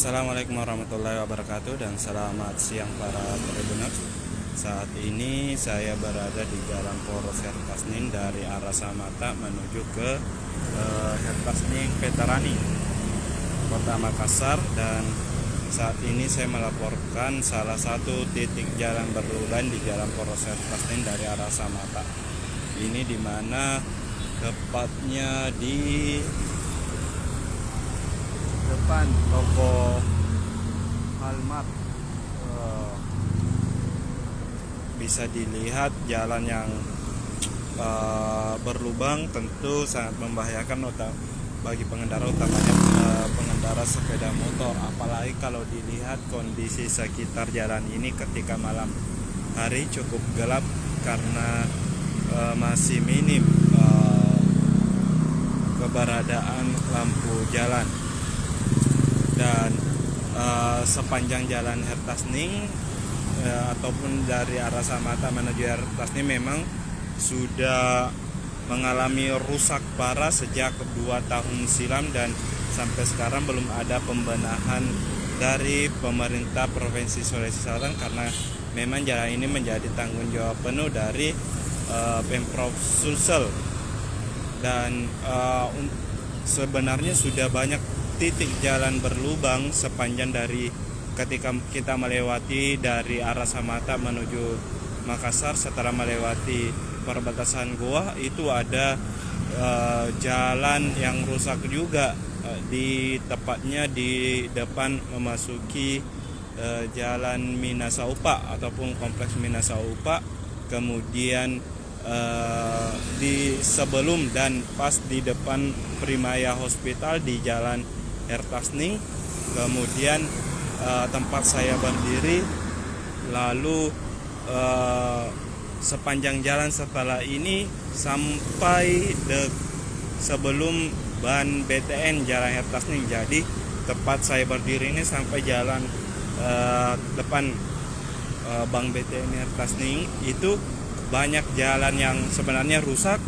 Assalamualaikum warahmatullahi wabarakatuh dan selamat siang para tribuners. Saat ini saya berada di Jalan Poros Hertasning dari arah Samata menuju ke Hertasning Veterani, Kota Makassar, dan saat ini saya melaporkan salah satu titik jalan berlubang di Jalan Poros Hertasning dari arah Samata. Ini dimana tepatnya di depan toko Almat. Bisa dilihat jalan yang berlubang tentu sangat membahayakan bagi pengendara, utamanya pengendara sepeda motor. Apalagi kalau dilihat kondisi sekitar jalan ini ketika malam hari cukup gelap karena masih minim keberadaan lampu jalan. Dan sepanjang jalan Hertasning ataupun dari arah Samata menuju Hertasning memang sudah mengalami rusak parah sejak 2 tahun silam, dan sampai sekarang belum ada pembenahan dari pemerintah Provinsi Sulawesi Selatan, karena memang jalan ini menjadi tanggung jawab penuh dari Pemprov Sulsel. Dan sebenarnya sudah banyak titik jalan berlubang sepanjang dari ketika kita melewati dari arah Samata menuju Makassar. Setelah melewati perbatasan Goa itu ada jalan yang rusak juga, di tepatnya di depan memasuki jalan Minasaupa ataupun kompleks Minasaupa. Kemudian di sebelum dan pas di depan Primaya Hospital di jalan Hertasning, kemudian tempat saya berdiri, lalu sepanjang jalan setelah ini sampai sebelum ban BTN jalan Hertasning. Jadi tempat saya berdiri ini sampai jalan depan Bank BTN Hertasning itu banyak jalan yang sebenarnya rusak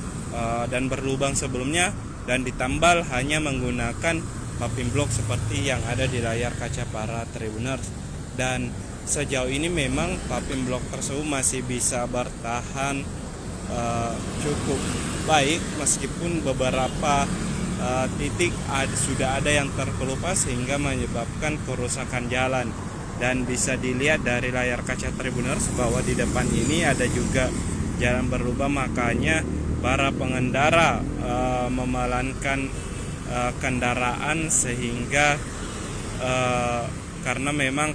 dan berlubang sebelumnya, dan ditambal hanya menggunakan paving block seperti yang ada di layar kaca para tribuners. Dan sejauh ini memang paving block tersebut masih bisa bertahan cukup baik, meskipun beberapa titik sudah ada yang terkelupas sehingga menyebabkan kerusakan jalan. Dan bisa dilihat dari layar kaca tribuners bahwa di depan ini ada juga jalan berlubang, makanya para pengendara memelankan kendaraan sehingga karena memang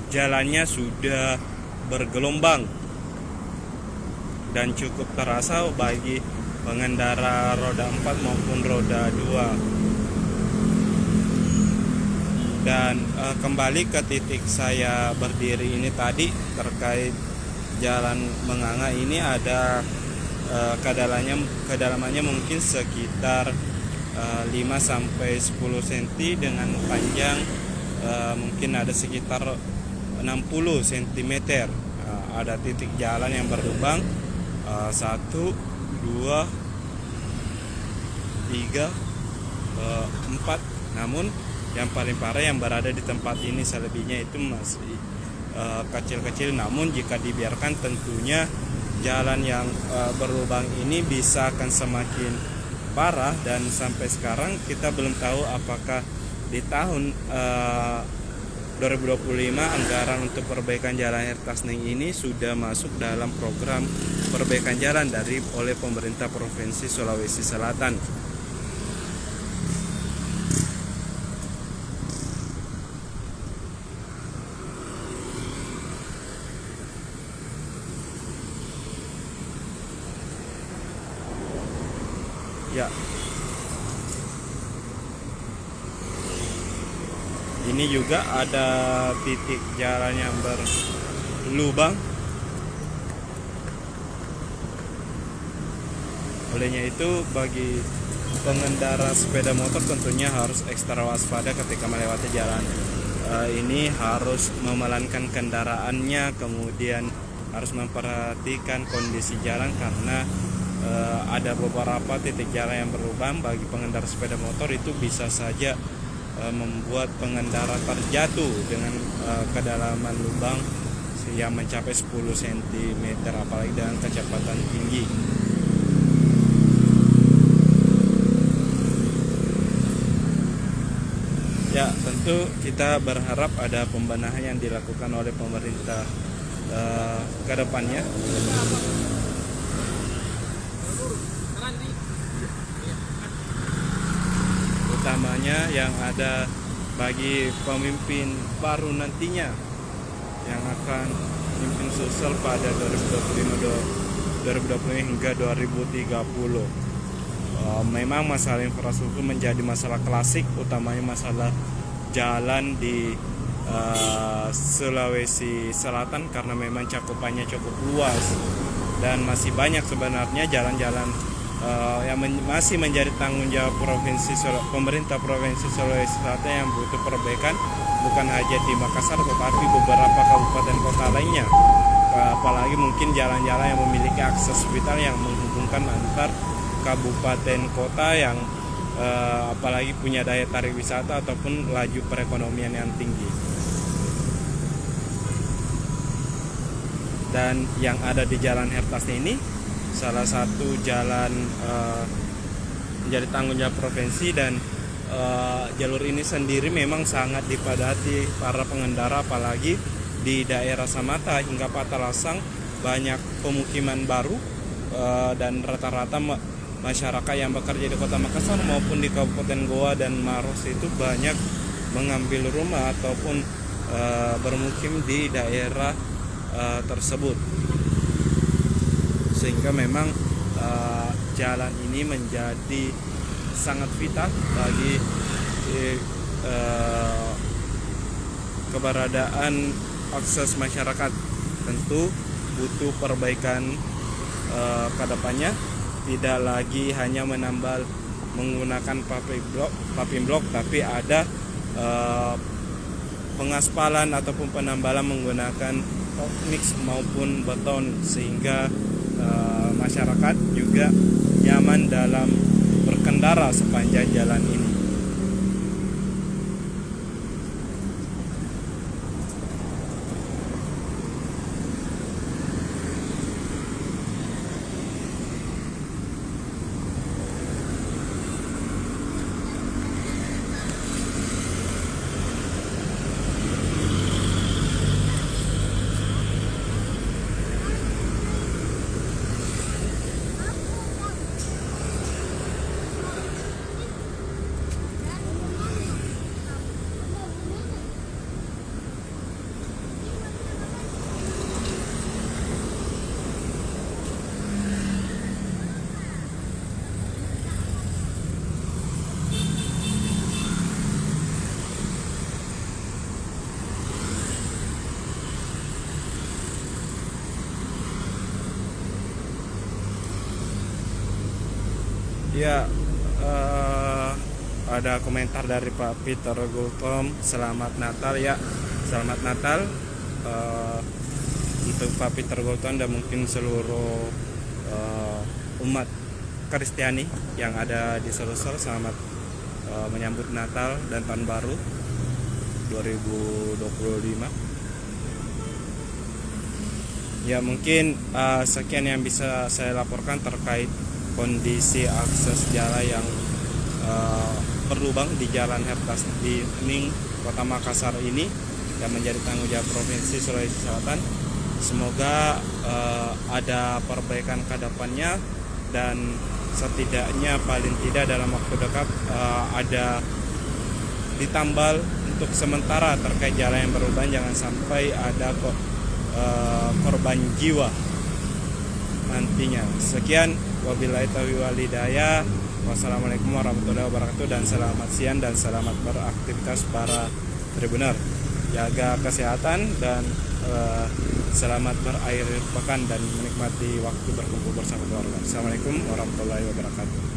jalannya sudah bergelombang dan cukup terasa bagi pengendara roda 4 maupun roda 2. Dan kembali ke titik saya berdiri ini tadi terkait jalan Menganga ini, ada kedalamannya mungkin sekitar 5 sampai 10 cm dengan panjang mungkin ada sekitar 60 cm. Ada titik jalan yang berlubang 1, 2, 3, 4. Namun yang paling parah yang berada di tempat ini, selebihnya itu masih kecil-kecil. Namun jika dibiarkan tentunya jalan yang berlubang ini bisa akan semakin parah, dan sampai sekarang kita belum tahu apakah di tahun 2025 anggaran untuk perbaikan jalan Hertasning ini sudah masuk dalam program perbaikan jalan oleh pemerintah Provinsi Sulawesi Selatan. Ya, ini juga ada titik jalan yang berlubang. Olehnya itu bagi pengendara sepeda motor tentunya harus ekstra waspada ketika melewati jalan ini, harus memelankan kendaraannya, kemudian harus memperhatikan kondisi jalan karena ada beberapa titik jalan yang berlubang. Bagi pengendara sepeda motor itu bisa saja membuat pengendara terjatuh dengan kedalaman lubang yang mencapai 10 cm, apalagi dengan kecepatan tinggi. Ya, tentu kita berharap ada pembenahan yang dilakukan oleh pemerintah ke depannya. Utamanya yang ada bagi pemimpin baru nantinya yang akan memimpin Sulsel pada 2025 hingga 2030. Memang masalah infrastruktur menjadi masalah klasik, utamanya masalah jalan di Sulawesi Selatan karena memang cakupannya cukup luas dan masih banyak sebenarnya jalan-jalan yang masih menjadi tanggung jawab pemerintah Provinsi Sulawesi Selatan yang butuh perbaikan, bukan hanya di Makassar tetapi beberapa kabupaten kota lainnya. Apalagi mungkin jalan-jalan yang memiliki akses vital yang menghubungkan antar kabupaten kota yang apalagi punya daya tarik wisata ataupun laju perekonomian yang tinggi. Dan yang ada di Jalan Hertasni ini salah satu jalan menjadi tanggung jawab provinsi, dan jalur ini sendiri memang sangat dipadati para pengendara, apalagi di daerah Samata hingga Patalasang banyak pemukiman baru dan rata-rata masyarakat yang bekerja di Kota Makassar maupun di Kabupaten Goa dan Maros itu banyak mengambil rumah ataupun bermukim di daerah tersebut, sehingga memang jalan ini menjadi sangat vital bagi keberadaan akses masyarakat. Tentu butuh perbaikan ke depannya, tidak lagi hanya menambal menggunakan paving block, tapi ada pengaspalan ataupun penambalan menggunakan mix maupun beton, sehingga masyarakat juga nyaman dalam berkendara sepanjang jalan ini. Ya, ada komentar dari Pak Peter Gultom, selamat Natal ya, selamat Natal untuk Pak Peter Gultom dan mungkin seluruh umat Kristiani yang ada di Sulsel. Selamat menyambut Natal dan Tahun Baru 2025. Ya, mungkin sekian yang bisa saya laporkan terkait kondisi akses jalan yang berlubang di Jalan Hertasni di Ning Kota Makassar ini yang menjadi tanggung jawab Provinsi Sulawesi Selatan. Semoga ada perbaikan ke depannya, dan setidaknya paling tidak dalam waktu dekat ada ditambal untuk sementara terkait jalan yang berlubang, jangan sampai ada korban jiwa nantinya. Sekian, wabillahi taufiq wal hidayah. Wassalamualaikum warahmatullahi wabarakatuh, dan selamat siang dan selamat beraktivitas para tribuner. Jaga kesehatan dan selamat berakhir pekan dan menikmati waktu berkumpul bersama keluarga. Assalamualaikum warahmatullahi wabarakatuh.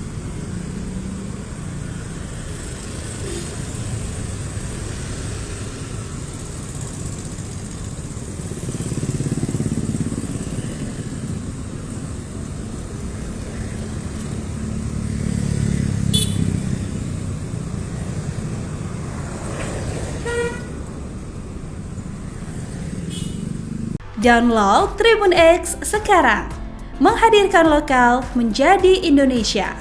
Download Tribun X sekarang. Menghadirkan lokal menjadi Indonesia.